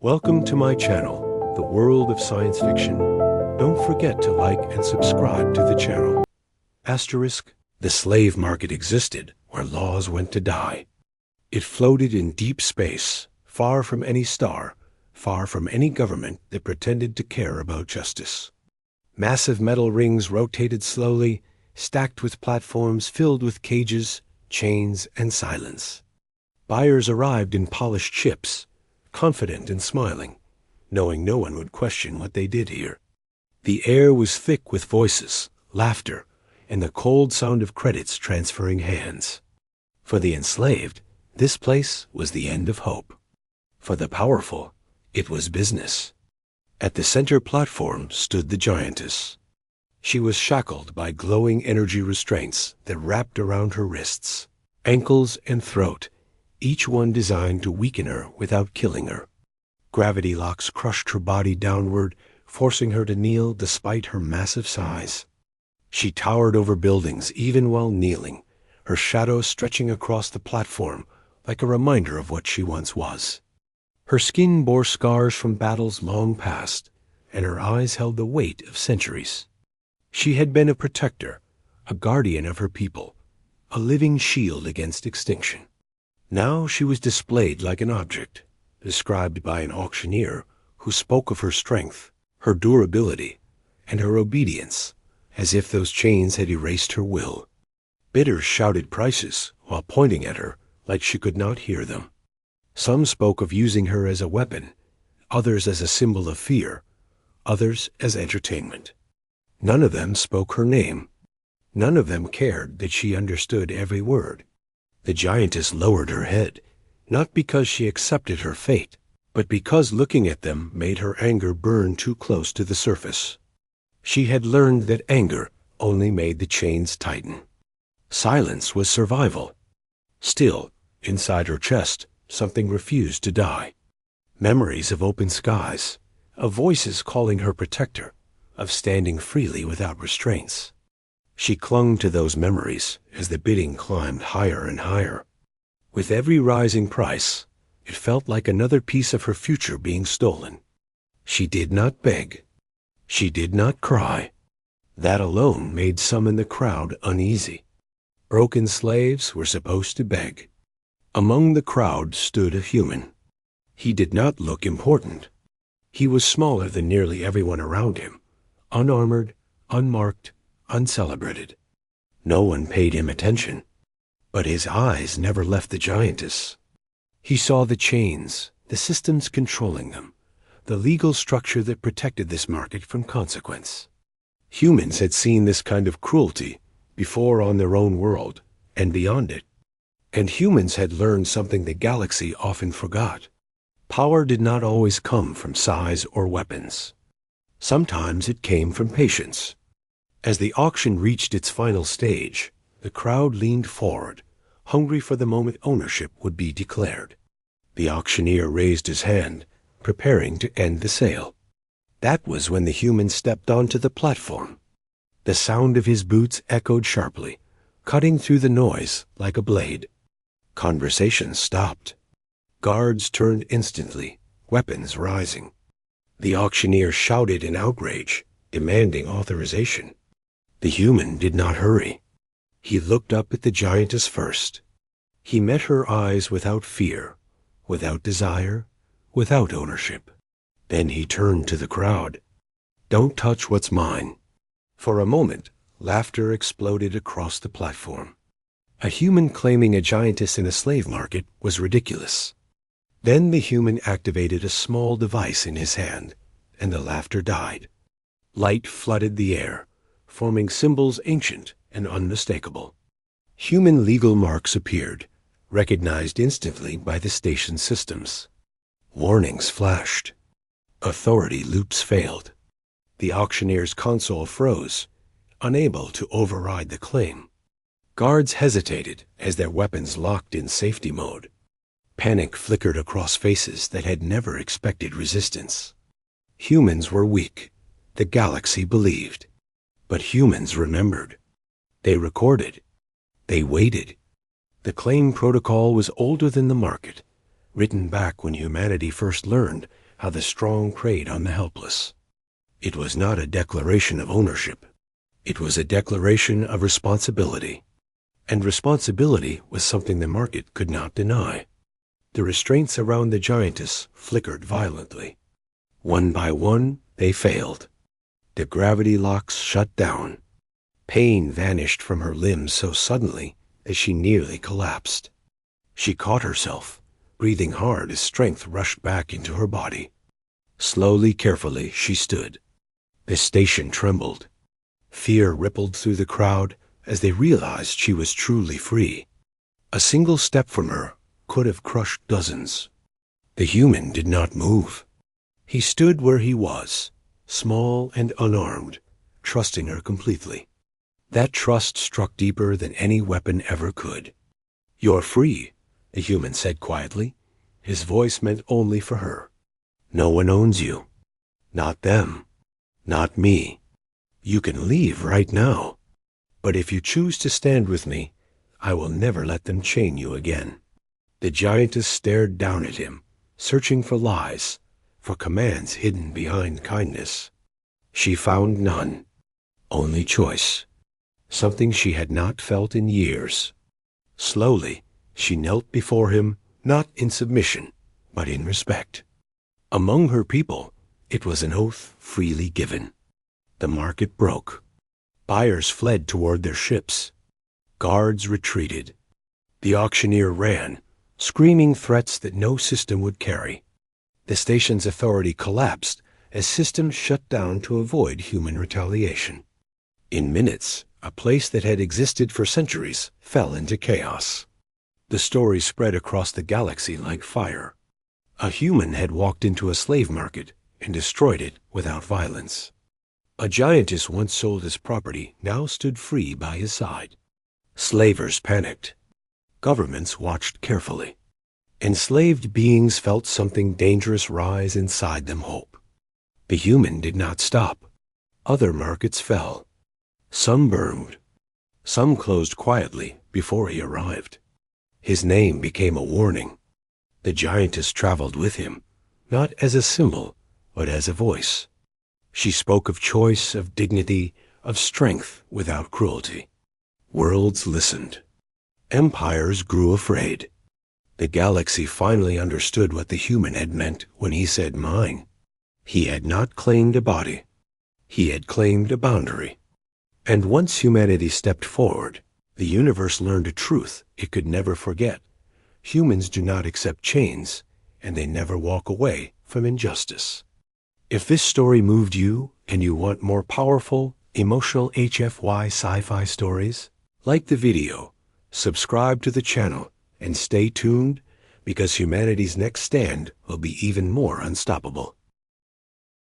Welcome to my channel, the world of science fiction. Don't forget to like and subscribe to the channel. Asterisk, the slave market existed where laws went to die. It floated in deep space, far from any star, far from any government that pretended to care about justice. Massive metal rings rotated slowly, stacked with platforms filled with cages, chains, and silence. Buyers arrived in polished ships, confident and smiling, knowing no one would question what they did here. The air was thick with voices, laughter, and the cold sound of credits transferring hands. For the enslaved, this place was the end of hope. For the powerful, it was business. At the center platform stood the giantess. She was shackled by glowing energy restraints that wrapped around her wrists, ankles, and throat, each one designed to weaken her without killing her. Gravity locks crushed her body downward, forcing her to kneel despite her massive size. She towered over buildings even while kneeling, her shadow stretching across the platform like a reminder of what she once was. Her skin bore scars from battles long past, and her eyes held the weight of centuries. She had been a protector, a guardian of her people, a living shield against extinction. Now she was displayed like an object, described by an auctioneer who spoke of her strength, her durability, and her obedience, as if those chains had erased her will. Bidders shouted prices while pointing at her like she could not hear them. Some spoke of using her as a weapon, others as a symbol of fear, others as entertainment. None of them spoke her name. None of them cared that she understood every word. The giantess lowered her head, not because she accepted her fate, but because looking at them made her anger burn too close to the surface. She had learned that anger only made the chains tighten. Silence was survival. Still, inside her chest, something refused to die. Memories of open skies, of voices calling her protector, of standing freely without restraints. She clung to those memories as the bidding climbed higher and higher. With every rising price, it felt like another piece of her future being stolen. She did not beg. She did not cry. That alone made some in the crowd uneasy. Broken slaves were supposed to beg. Among the crowd stood a human. He did not look important. He was smaller than nearly everyone around him, unarmored, unmarked, uncelebrated. No one paid him attention, but his eyes never left the giantess. He saw the chains, the systems controlling them, the legal structure that protected this market from consequence. Humans had seen this kind of cruelty before on their own world and beyond it. And humans had learned something the galaxy often forgot. Power did not always come from size or weapons. Sometimes it came from patience. As the auction reached its final stage, the crowd leaned forward, hungry for the moment ownership would be declared. The auctioneer raised his hand, preparing to end the sale. That was when the human stepped onto the platform. The sound of his boots echoed sharply, cutting through the noise like a blade. Conversation stopped. Guards turned instantly, weapons rising. The auctioneer shouted in outrage, demanding authorization. The human did not hurry. He looked up at the giantess first. He met her eyes without fear, without desire, without ownership. Then he turned to the crowd. "Don't touch what's mine." For a moment, laughter exploded across the platform. A human claiming a giantess in a slave market was ridiculous. Then the human activated a small device in his hand, and the laughter died. Light flooded the air, forming symbols ancient and unmistakable. Human legal marks appeared, recognized instantly by the station systems. Warnings flashed. Authority loops failed. The auctioneer's console froze, unable to override the claim. Guards hesitated as their weapons locked in safety mode. Panic flickered across faces that had never expected resistance. Humans were weak, the galaxy believed. But humans remembered. They recorded. They waited. The claim protocol was older than the market, written back when humanity first learned how the strong preyed on the helpless. It was not a declaration of ownership. It was a declaration of responsibility. And responsibility was something the market could not deny. The restraints around the giantess flickered violently. One by one, they failed. The gravity locks shut down. Pain vanished from her limbs so suddenly that she nearly collapsed. She caught herself, breathing hard as strength rushed back into her body. Slowly, carefully, she stood. The station trembled. Fear rippled through the crowd as they realized she was truly free. A single step from her could have crushed dozens. The human did not move. He stood where he was, small and unarmed, trusting her completely. That trust struck deeper than any weapon ever could. "You're free," the human said quietly. His voice meant only for her. "No one owns you. Not them. Not me. You can leave right now. But if you choose to stand with me, I will never let them chain you again." The giantess stared down at him, searching for lies, for commands hidden behind kindness. She found none, only choice, something she had not felt in years. Slowly, she knelt before him, not in submission, but in respect. Among her people, it was an oath freely given. The market broke. Buyers fled toward their ships. Guards retreated. The auctioneer ran, screaming threats that no system would carry. The station's authority collapsed as systems shut down to avoid human retaliation. In minutes, a place that had existed for centuries fell into chaos. The story spread across the galaxy like fire. A human had walked into a slave market and destroyed it without violence. A giantess once sold his property now stood free by his side. Slavers panicked. Governments watched carefully. Enslaved beings felt something dangerous rise inside them hope. The human did not stop. Other markets fell. Some burned. Some closed quietly before he arrived. His name became a warning. The giantess traveled with him, not as a symbol, but as a voice. She spoke of choice, of dignity, of strength without cruelty. Worlds listened. Empires grew afraid. The galaxy finally understood what the human had meant when he said mine. He had not claimed a body. He had claimed a boundary. And once humanity stepped forward, the universe learned a truth it could never forget. Humans do not accept chains, and they never walk away from injustice. If this story moved you and you want more powerful, emotional HFY sci-fi stories, like the video, subscribe to the channel, and stay tuned because humanity's next stand will be even more unstoppable.